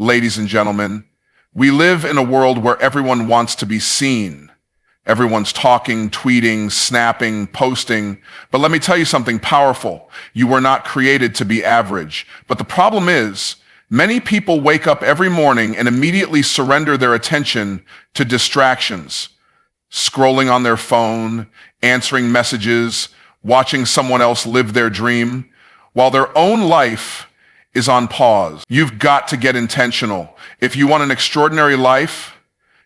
ladies and gentlemen. We live in a world where everyone wants to be seen. Everyone's talking, tweeting, snapping, posting. But let me tell you something powerful. You were not created to be average. But the problem is, many people wake up every morning and immediately surrender their attention to distractions. Scrolling on their phone, answering messages, watching someone else live their dream, while their own life is on pause. You've got to get intentional. If you want an extraordinary life,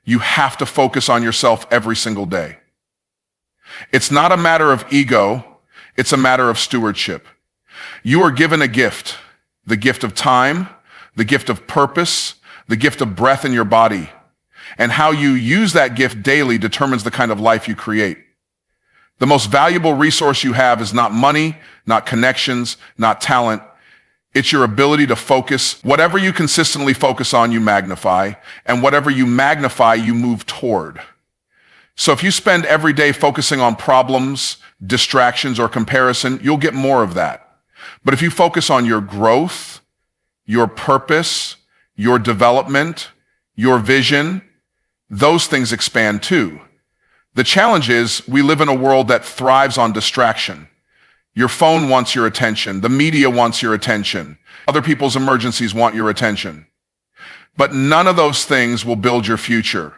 you have to focus on yourself every single day. It's not a matter of ego, it's a matter of stewardship. You are given a gift, the gift of time, the gift of purpose, the gift of breath in your body. And how you use that gift daily determines the kind of life you create. The most valuable resource you have is not money, not connections, not talent. It's your ability to focus. Whatever you consistently focus on, you magnify. And whatever you magnify, you move toward. So if you spend every day focusing on problems, distractions, or comparison, you'll get more of that. But if you focus on your growth, your purpose, your development, your vision, those things expand too. The challenge is we live in a world that thrives on distraction. Your phone wants your attention. The media wants your attention. Other people's emergencies want your attention. But none of those things will build your future.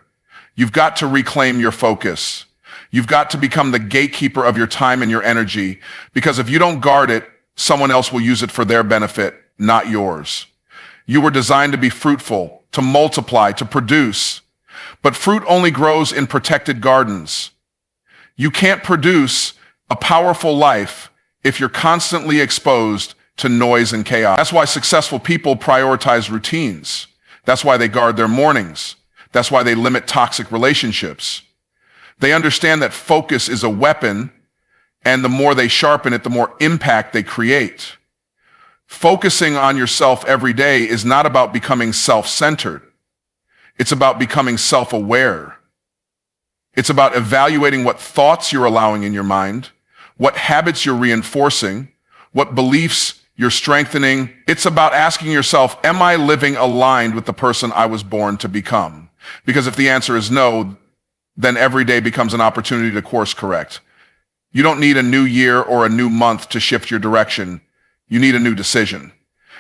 You've got to reclaim your focus. You've got to become the gatekeeper of your time and your energy, because if you don't guard it, someone else will use it for their benefit, not yours. You were designed to be fruitful, to multiply, to produce. But fruit only grows in protected gardens. You can't produce a powerful life if you're constantly exposed to noise and chaos. That's why successful people prioritize routines. That's why they guard their mornings. That's why they limit toxic relationships. They understand that focus is a weapon, and the more they sharpen it, the more impact they create. Focusing on yourself every day is not about becoming self-centered. It's about becoming self-aware. It's about evaluating what thoughts you're allowing in your mind, what habits you're reinforcing, what beliefs you're strengthening. It's about asking yourself, am I living aligned with the person I was born to become? Because if the answer is no, then every day becomes an opportunity to course correct. You don't need a new year or a new month to shift your direction. You need a new decision.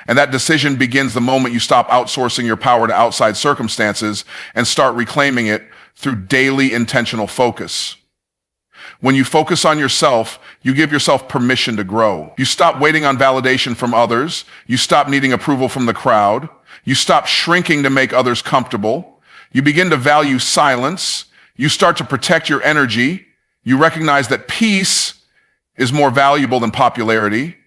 And that decision begins the moment you stop outsourcing your power to outside circumstances and start reclaiming it through daily intentional focus. When you focus on yourself, you give yourself permission to grow. You stop waiting on validation from others. You stop needing approval from the crowd. You stop shrinking to make others comfortable. You begin to value silence. You start to protect your energy. You recognize that peace is more valuable than popularity,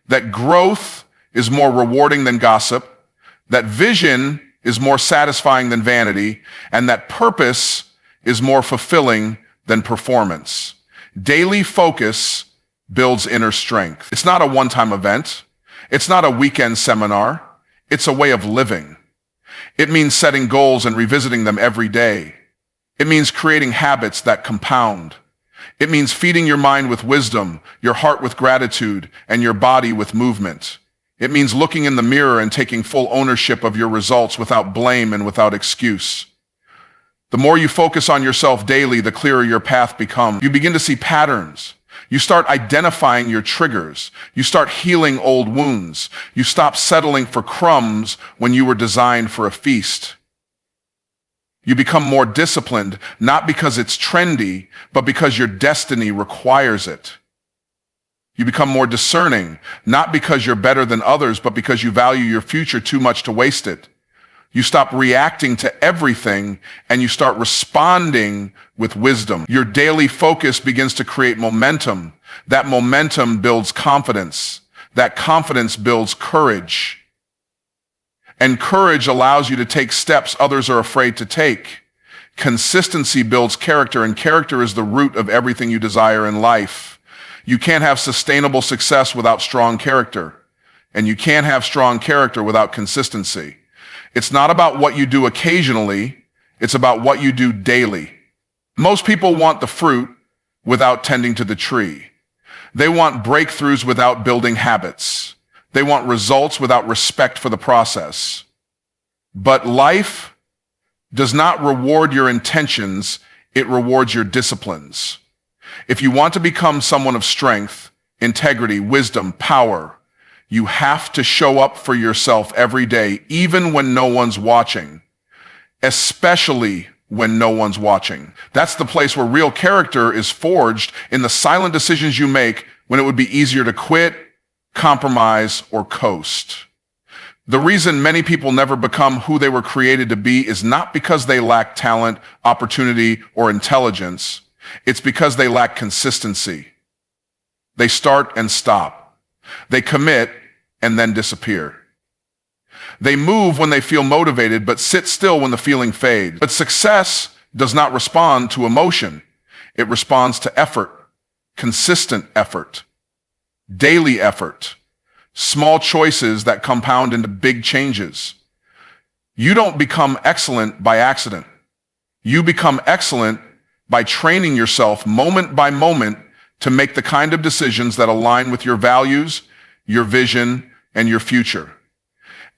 that growth is more rewarding than gossip, that vision is more satisfying than vanity, and that purpose is more fulfilling than performance. Daily focus builds inner strength. It's not a one-time event. It's not a weekend seminar. It's a way of living. It means setting goals and revisiting them every day. It means creating habits that compound. It means feeding your mind with wisdom, your heart with gratitude, and your body with movement. It means looking in the mirror and taking full ownership of your results without blame and without excuse. The more you focus on yourself daily, the clearer your path becomes. You begin to see patterns. You start identifying your triggers. You start healing old wounds. You stop settling for crumbs when you were designed for a feast. You become more disciplined, not because it's trendy, but because your destiny requires it. You become more discerning, not because you're better than others, but because you value your future too much to waste it. You stop reacting to everything and you start responding with wisdom. Your daily focus begins to create momentum. That momentum builds confidence. That confidence builds courage. And courage allows you to take steps others are afraid to take. Consistency builds character, and character is the root of everything you desire in life. You can't have sustainable success without strong character, and you can't have strong character without consistency. It's not about what you do occasionally, it's about what you do daily. Most people want the fruit without tending to the tree. They want breakthroughs without building habits. They want results without respect for the process. But life does not reward your intentions, it rewards your disciplines. If you want to become someone of strength, integrity, wisdom, power, you have to show up for yourself every day, even when no one's watching, especially when no one's watching. That's the place where real character is forged, in the silent decisions you make when it would be easier to quit, compromise, or coast. The reason many people never become who they were created to be is not because they lack talent, opportunity, or intelligence. It's because they lack consistency. They start and stop. They commit and then disappear. They move when they feel motivated, but sit still when the feeling fades. But success does not respond to emotion. It responds to effort, consistent effort, daily effort, small choices that compound into big changes. You don't become excellent by accident. You become excellent by training yourself moment by moment to make the kind of decisions that align with your values, your vision, and your future.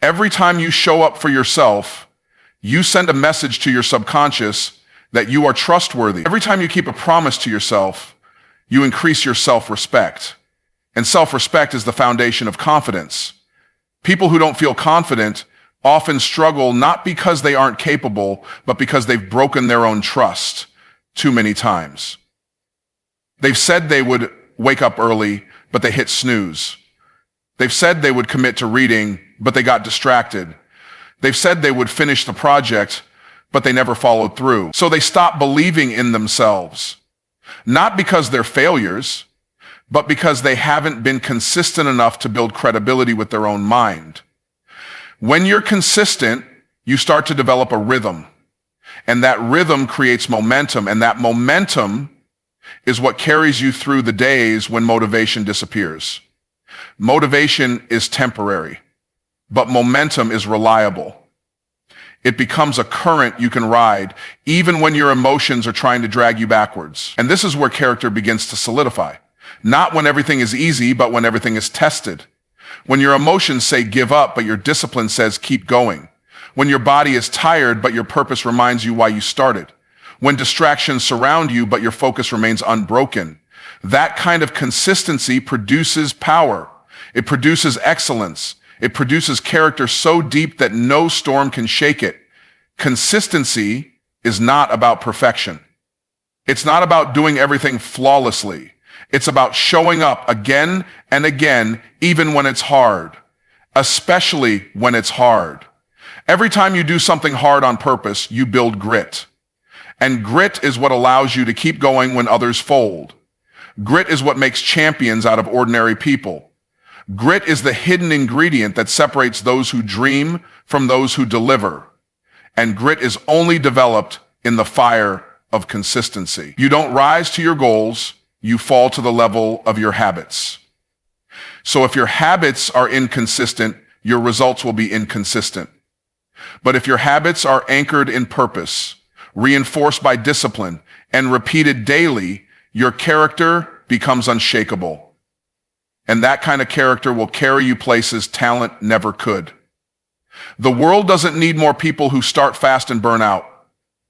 Every time you show up for yourself, you send a message to your subconscious that you are trustworthy. Every time you keep a promise to yourself, you increase your self-respect. And self-respect is the foundation of confidence. People who don't feel confident often struggle not because they aren't capable, but because they've broken their own trust too many times. They've said they would wake up early, but they hit snooze. They've said they would commit to reading, but they got distracted. They've said they would finish the project, but they never followed through. So they stop believing in themselves, not because they're failures, but because they haven't been consistent enough to build credibility with their own mind. When you're consistent, you start to develop a rhythm, and that rhythm creates momentum, and that momentum is what carries you through the days when motivation disappears. Motivation is temporary, but momentum is reliable. It becomes a current you can ride, even when your emotions are trying to drag you backwards. And this is where character begins to solidify. Not when everything is easy, but when everything is tested. When your emotions say give up, but your discipline says keep going. When your body is tired, but your purpose reminds you why you started. When distractions surround you, but your focus remains unbroken. That kind of consistency produces power. It produces excellence. It produces character so deep that no storm can shake it. Consistency is not about perfection. It's not about doing everything flawlessly. It's about showing up again and again, even when it's hard, especially when it's hard. Every time you do something hard on purpose, you build grit. And grit is what allows you to keep going when others fold. Grit is what makes champions out of ordinary people. Grit is the hidden ingredient that separates those who dream from those who deliver. And grit is only developed in the fire of consistency. You don't rise to your goals, you fall to the level of your habits. So if your habits are inconsistent, your results will be inconsistent. But if your habits are anchored in purpose, reinforced by discipline, and repeated daily, your character becomes unshakable. And that kind of character will carry you places talent never could. The world doesn't need more people who start fast and burn out.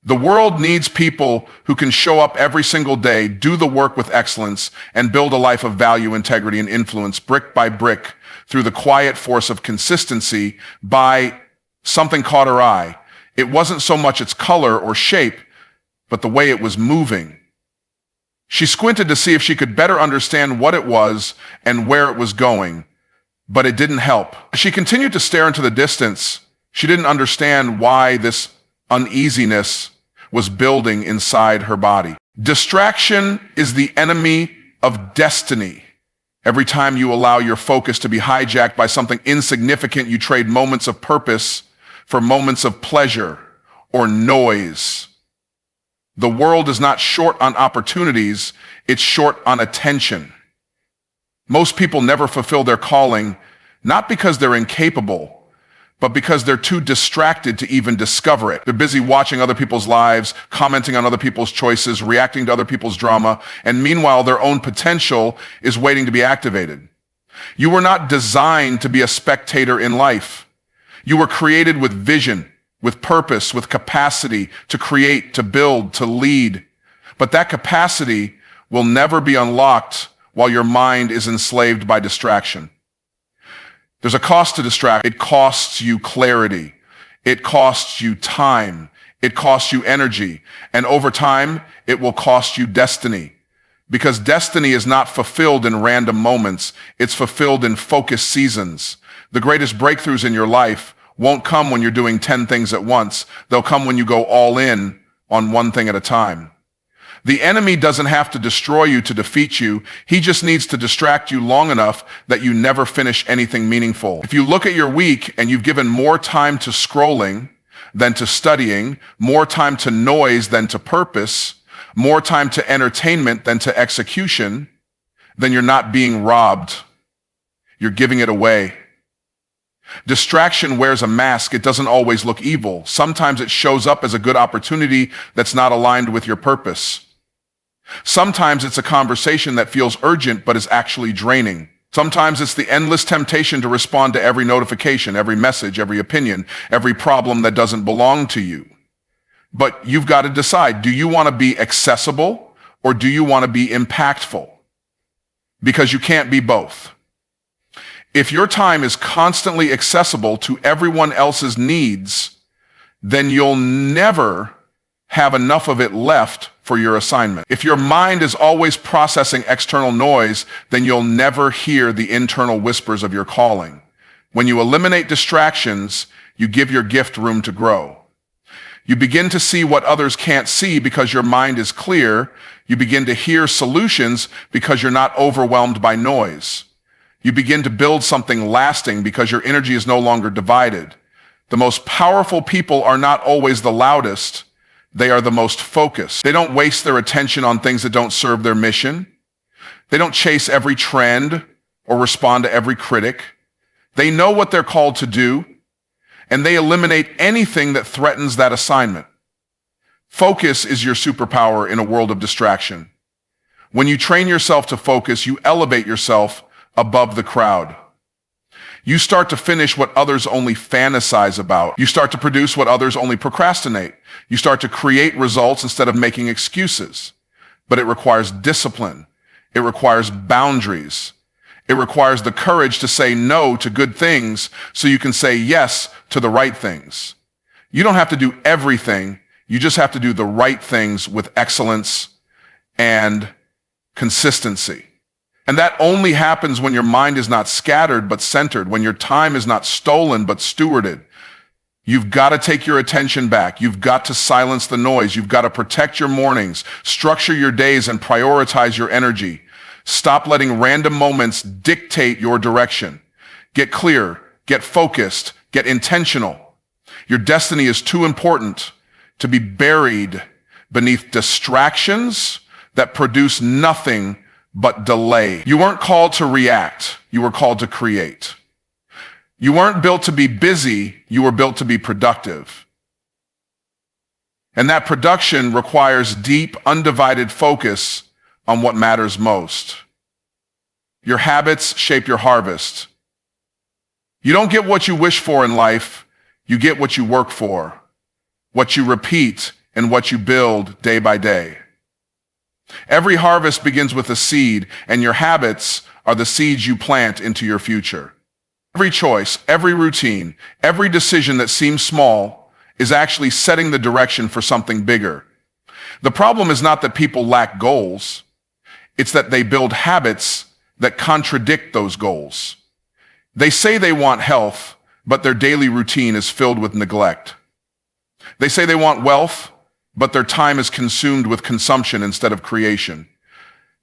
The world needs people who can show up every single day, do the work with excellence, and build a life of value, integrity, and influence brick by brick through the quiet force of consistency. By something caught her eye. It wasn't so much its color or shape, but the way it was moving. She squinted to see if she could better understand what it was and where it was going, but it didn't help. She continued to stare into the distance. She didn't understand why this uneasiness was building inside her body. Distraction is the enemy of destiny. Every time you allow your focus to be hijacked by something insignificant, you trade moments of purpose for moments of pleasure or noise. The world is not short on opportunities, it's short on attention. Most people never fulfill their calling, not because they're incapable, but because they're too distracted to even discover it. They're busy watching other people's lives, commenting on other people's choices, reacting to other people's drama, and meanwhile their own potential is waiting to be activated. You were not designed to be a spectator in life. You were created with vision, with purpose, with capacity to create, to build, to lead. But that capacity will never be unlocked while your mind is enslaved by distraction. There's a cost to distract. It costs you clarity. It costs you time. It costs you energy. And over time, it will cost you destiny. Because destiny is not fulfilled in random moments. It's fulfilled in focused seasons. The greatest breakthroughs in your life won't come when you're doing 10 things at once. They'll come when you go all in on one thing at a time. The enemy doesn't have to destroy you to defeat you. He just needs to distract you long enough that you never finish anything meaningful. If you look at your week and you've given more time to scrolling than to studying, more time to noise than to purpose, more time to entertainment than to execution, then you're not being robbed. You're giving it away. Distraction wears a mask. It doesn't always look evil. Sometimes it shows up as a good opportunity that's not aligned with your purpose. Sometimes it's a conversation that feels urgent but is actually draining. Sometimes it's the endless temptation to respond to every notification, every message, every opinion, every problem that doesn't belong to you. But you've got to decide, do you want to be accessible or do you want to be impactful? Because you can't be both. If your time is constantly accessible to everyone else's needs, then you'll never have enough of it left for your assignment. If your mind is always processing external noise, then you'll never hear the internal whispers of your calling. When you eliminate distractions, you give your gift room to grow. You begin to see what others can't see because your mind is clear. You begin to hear solutions because you're not overwhelmed by noise. You begin to build something lasting because your energy is no longer divided. The most powerful people are not always the loudest. They are the most focused. They don't waste their attention on things that don't serve their mission. They don't chase every trend or respond to every critic. They know what they're called to do, and they eliminate anything that threatens that assignment. Focus is your superpower in a world of distraction. When you train yourself to focus, you elevate yourself above the crowd. You start to finish what others only fantasize about. You start to produce what others only procrastinate. You start to create results instead of making excuses. But it requires discipline. It requires boundaries. It requires the courage to say no to good things so you can say yes to the right things. You don't have to do everything. You just have to do the right things with excellence and consistency. And that only happens when your mind is not scattered but centered, when your time is not stolen but stewarded. You've got to take your attention back. You've got to silence the noise. You've got to protect your mornings, structure your days, and prioritize your energy. Stop letting random moments dictate your direction. Get clear, get focused, get intentional. Your destiny is too important to be buried beneath distractions that produce nothing but delay. You weren't called to react. You were called to create. You weren't built to be busy. You were built to be productive. And that production requires deep, undivided focus on what matters most. Your habits shape your harvest. You don't get what you wish for in life. You get what you work for, what you repeat, and what you build day by day. Every harvest begins with a seed, and your habits are the seeds you plant into your future. Every choice, every routine, every decision that seems small is actually setting the direction for something bigger. The problem is not that people lack goals. It's that they build habits that contradict those goals. They say they want health, but their daily routine is filled with neglect. They say they want wealth, but their time is consumed with consumption instead of creation.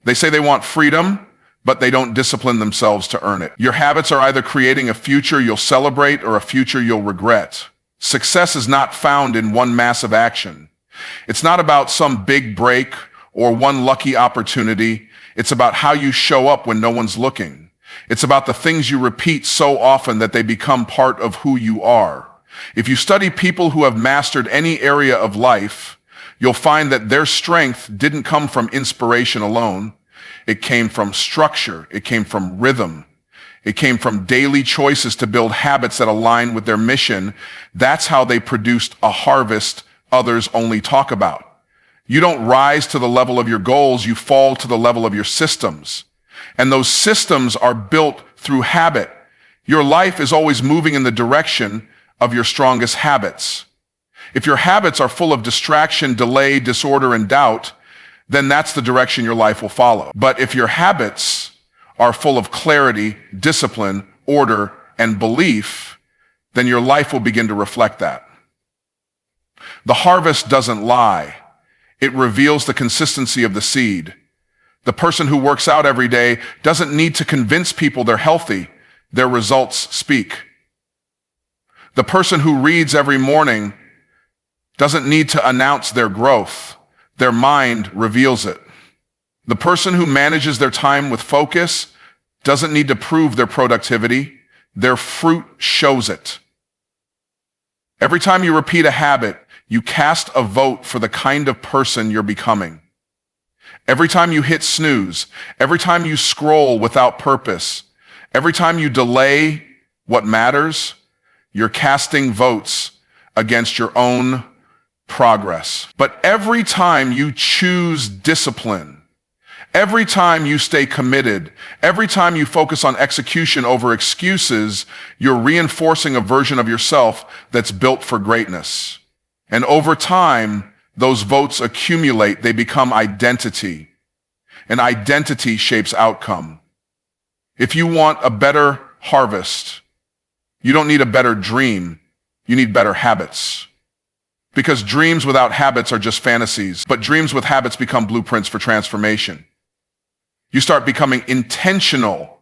They say they want freedom, but they don't discipline themselves to earn it. Your habits are either creating a future you'll celebrate or a future you'll regret. Success is not found in one massive action. It's not about some big break or one lucky opportunity. It's about how you show up when no one's looking. It's about the things you repeat so often that they become part of who you are. If you study people who have mastered any area of life, you'll find that their strength didn't come from inspiration alone. It came from structure. It came from rhythm. It came from daily choices to build habits that align with their mission. That's how they produced a harvest others only talk about. You don't rise to the level of your goals, you fall to the level of your systems. And those systems are built through habit. Your life is always moving in the direction of your strongest habits. If your habits are full of distraction, delay, disorder, and doubt, then that's the direction your life will follow. But if your habits are full of clarity, discipline, order, and belief, then your life will begin to reflect that. The harvest doesn't lie. It reveals the consistency of the seed. The person who works out every day doesn't need to convince people they're healthy. Their results speak. The person who reads every morning doesn't need to announce their growth. Their mind reveals it. The person who manages their time with focus doesn't need to prove their productivity. Their fruit shows it. Every time you repeat a habit, you cast a vote for the kind of person you're becoming. Every time you hit snooze, every time you scroll without purpose, every time you delay what matters, you're casting votes against your own progress. But every time you choose discipline, every time you stay committed, every time you focus on execution over excuses, you're reinforcing a version of yourself that's built for greatness. And over time, those votes accumulate, they become identity. And identity shapes outcome. If you want a better harvest, you don't need a better dream, you need better habits. Because dreams without habits are just fantasies, but dreams with habits become blueprints for transformation. You start becoming intentional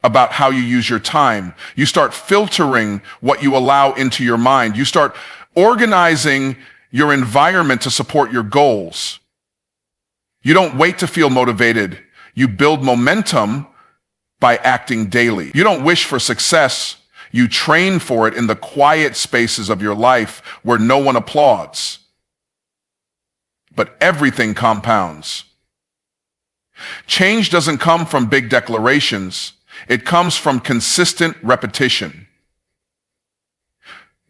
about how you use your time. You start filtering what you allow into your mind. You start organizing your environment to support your goals. You don't wait to feel motivated. You build momentum by acting daily. You don't wish for success. You train for it in the quiet spaces of your life where no one applauds. But everything compounds. Change doesn't come from big declarations. It comes from consistent repetition.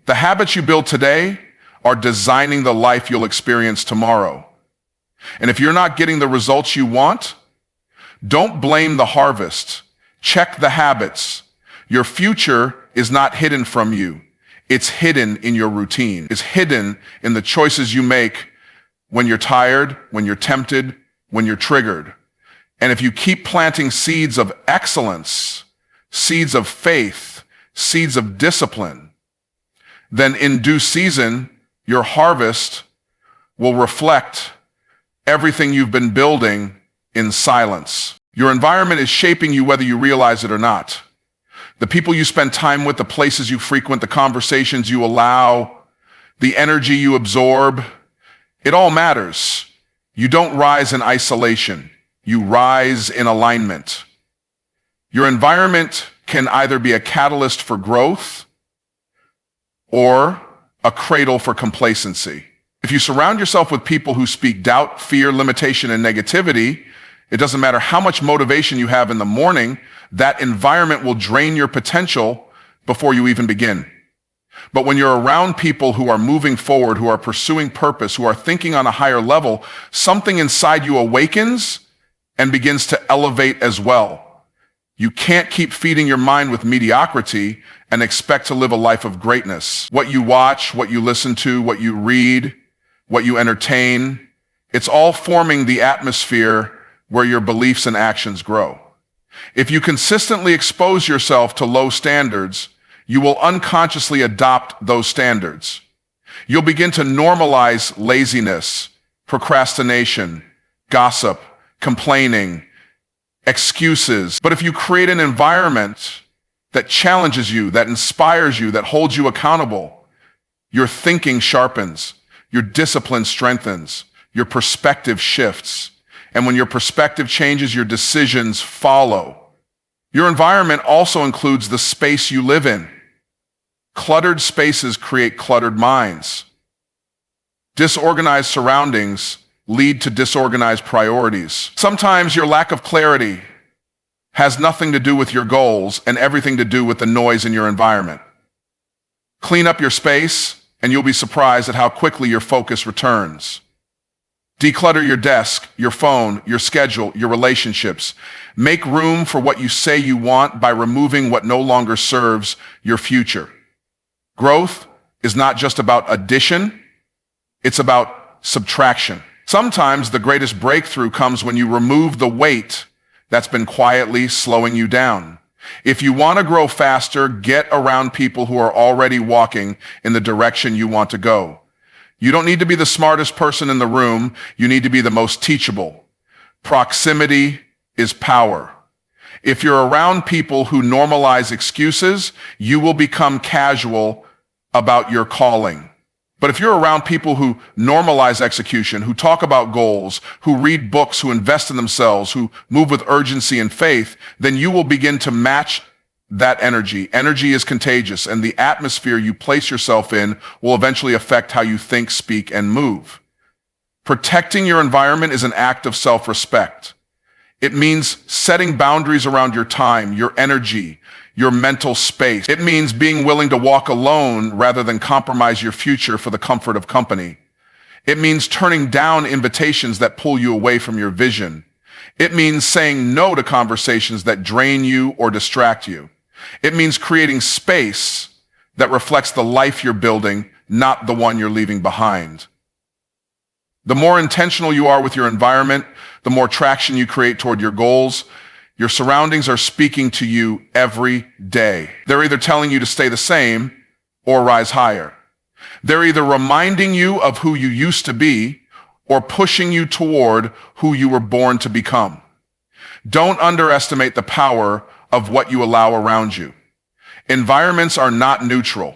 The habits you build today are designing the life you'll experience tomorrow. And if you're not getting the results you want, don't blame the harvest. Check the habits. Your future is not hidden from you. It's hidden in your routine. It's hidden in the choices you make when you're tired, when you're tempted, when you're triggered. And if you keep planting seeds of excellence, seeds of faith, seeds of discipline, then in due season, your harvest will reflect everything you've been building in silence. Your environment is shaping you whether you realize it or not. The people you spend time with, the places you frequent, the conversations you allow, the energy you absorb, it all matters. You don't rise in isolation. You rise in alignment. Your environment can either be a catalyst for growth or a cradle for complacency. If you surround yourself with people who speak doubt, fear, limitation, and negativity, it doesn't matter how much motivation you have in the morning, that environment will drain your potential before you even begin. But when you're around people who are moving forward, who are pursuing purpose, who are thinking on a higher level, something inside you awakens and begins to elevate as well. You can't keep feeding your mind with mediocrity and expect to live a life of greatness. What you watch, what you listen to, what you read, what you entertain, it's all forming the atmosphere where your beliefs and actions grow. If you consistently expose yourself to low standards, you will unconsciously adopt those standards. You'll begin to normalize laziness, procrastination, gossip, complaining, excuses. But if you create an environment that challenges you, that inspires you, that holds you accountable, your thinking sharpens, your discipline strengthens, your perspective shifts. And when your perspective changes, your decisions follow. Your environment also includes the space you live in. Cluttered spaces create cluttered minds. Disorganized surroundings lead to disorganized priorities. Sometimes your lack of clarity has nothing to do with your goals and everything to do with the noise in your environment. Clean up your space, and you'll be surprised at how quickly your focus returns. Declutter your desk, your phone, your schedule, your relationships. Make room for what you say you want by removing what no longer serves your future. Growth is not just about addition, it's about subtraction. Sometimes the greatest breakthrough comes when you remove the weight that's been quietly slowing you down. If you want to grow faster, get around people who are already walking in the direction you want to go. You don't need to be the smartest person in the room. You need to be the most teachable. Proximity is power. If you're around people who normalize excuses, you will become casual about your calling. But if you're around people who normalize execution, who talk about goals, who read books, who invest in themselves, who move with urgency and faith, then you will begin to match that energy. Energy is contagious, and the atmosphere you place yourself in will eventually affect how you think, speak, and move. Protecting your environment is an act of self-respect. It means setting boundaries around your time, your energy, your mental space. It means being willing to walk alone rather than compromise your future for the comfort of company. It means turning down invitations that pull you away from your vision. It means saying no to conversations that drain you or distract you. It means creating space that reflects the life you're building, not the one you're leaving behind. The more intentional you are with your environment, the more traction you create toward your goals. Your surroundings are speaking to you every day. They're either telling you to stay the same or rise higher. They're either reminding you of who you used to be or pushing you toward who you were born to become. Don't underestimate the power of what you allow around you. Environments are not neutral.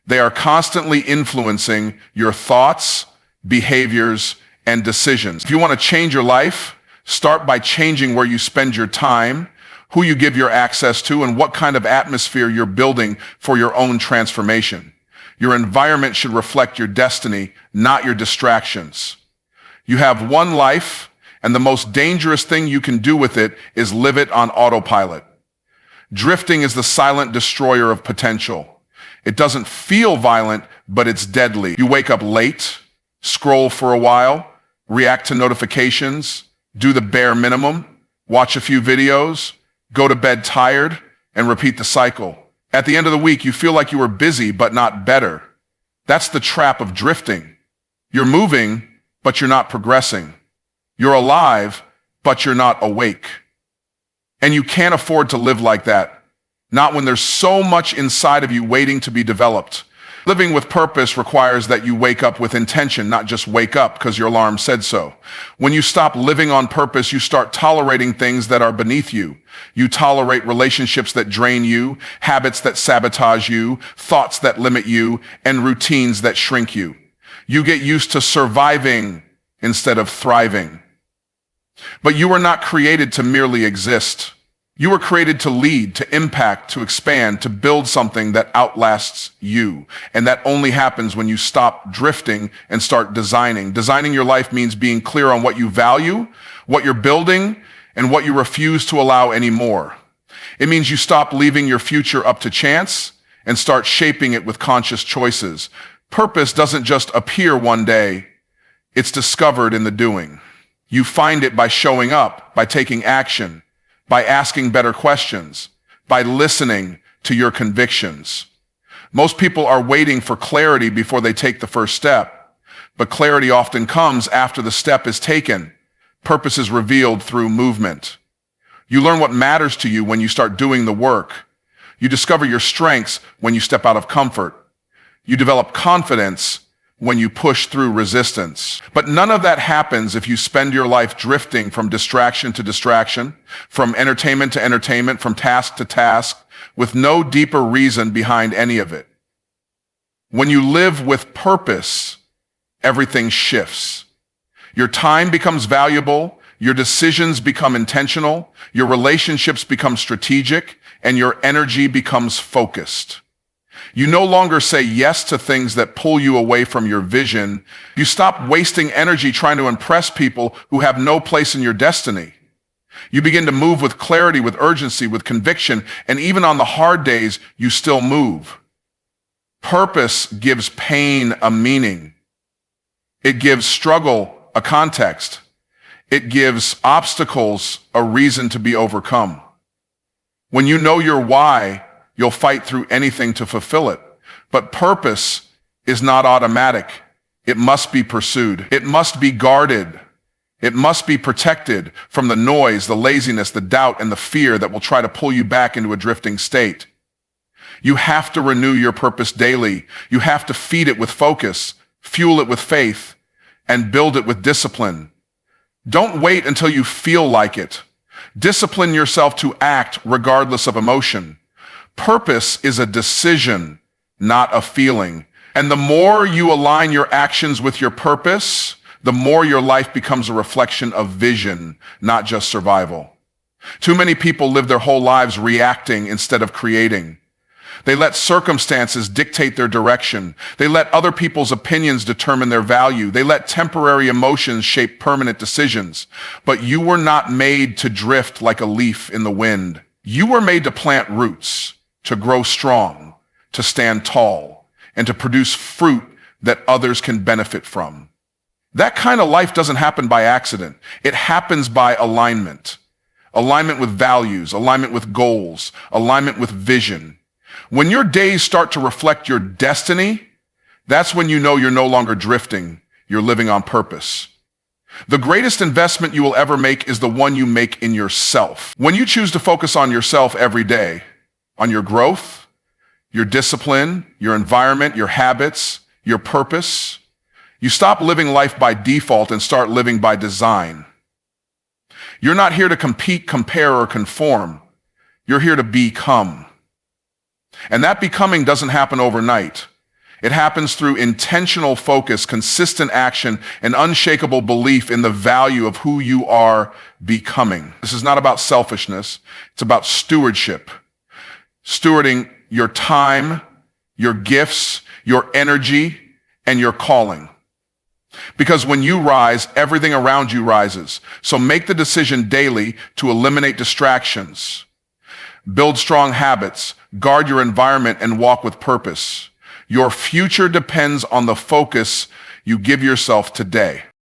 They are constantly influencing your thoughts, behaviors, and decisions. If you want to change your life, start by changing where you spend your time, who you give your access to, and what kind of atmosphere you're building for your own transformation. Your environment should reflect your destiny, not your distractions. You have one life, and the most dangerous thing you can do with it is live it on autopilot. Drifting is the silent destroyer of potential. It doesn't feel violent, but it's deadly. You wake up late, scroll for a while, react to notifications, do the bare minimum, watch a few videos, go to bed tired, and repeat the cycle. At the end of the week, you feel like you were busy but not better. That's the trap of drifting. You're moving, but you're not progressing. You're alive, but you're not awake. And you can't afford to live like that, not when there's so much inside of you waiting to be developed. Living with purpose requires that you wake up with intention, not just wake up because your alarm said so. When you stop living on purpose, you start tolerating things that are beneath you. You tolerate relationships that drain you, habits that sabotage you, thoughts that limit you, and routines that shrink you. You get used to surviving instead of thriving. But you were not created to merely exist. You were created to lead, to impact, to expand, to build something that outlasts you. And that only happens when you stop drifting and start designing. Designing your life means being clear on what you value, what you're building, and what you refuse to allow anymore. It means you stop leaving your future up to chance and start shaping it with conscious choices. Purpose doesn't just appear one day. It's discovered in the doing. You find it by showing up, by taking action, by asking better questions, by listening to your convictions. Most people are waiting for clarity before they take the first step, but clarity often comes after the step is taken. Purpose is revealed through movement. You learn what matters to you when you start doing the work. You discover your strengths when you step out of comfort. You develop confidence when you push through resistance. But none of that happens if you spend your life drifting from distraction to distraction, from entertainment to entertainment, from task to task, with no deeper reason behind any of it. When you live with purpose, everything shifts. Your time becomes valuable, your decisions become intentional, your relationships become strategic, and your energy becomes focused. You no longer say yes to things that pull you away from your vision. You stop wasting energy trying to impress people who have no place in your destiny. You begin to move with clarity, with urgency, with conviction, and even on the hard days, you still move. Purpose gives pain a meaning. It gives struggle a context. It gives obstacles a reason to be overcome. When you know your why, you'll fight through anything to fulfill it. But purpose is not automatic. It must be pursued. It must be guarded. It must be protected from the noise, the laziness, the doubt, and the fear that will try to pull you back into a drifting state. You have to renew your purpose daily. You have to feed it with focus, fuel it with faith, and build it with discipline. Don't wait until you feel like it. Discipline yourself to act regardless of emotion. Purpose is a decision, not a feeling. And the more you align your actions with your purpose, the more your life becomes a reflection of vision, not just survival. Too many people live their whole lives reacting instead of creating. They let circumstances dictate their direction. They let other people's opinions determine their value. They let temporary emotions shape permanent decisions. But you were not made to drift like a leaf in the wind. You were made to plant roots, to grow strong, to stand tall, and to produce fruit that others can benefit from. That kind of life doesn't happen by accident. It happens by alignment. Alignment with values, alignment with goals, alignment with vision. When your days start to reflect your destiny, that's when you know you're no longer drifting, you're living on purpose. The greatest investment you will ever make is the one you make in yourself. When you choose to focus on yourself every day, on your growth, your discipline, your environment, your habits, your purpose, you stop living life by default and start living by design. You're not here to compete, compare, or conform. You're here to become. And that becoming doesn't happen overnight. It happens through intentional focus, consistent action, and unshakable belief in the value of who you are becoming. This is not about selfishness. It's about stewardship. Stewarding your time, your gifts, your energy, and your calling. Because when you rise, everything around you rises. So make the decision daily to eliminate distractions. Build strong habits, guard your environment, and walk with purpose. Your future depends on the focus you give yourself today.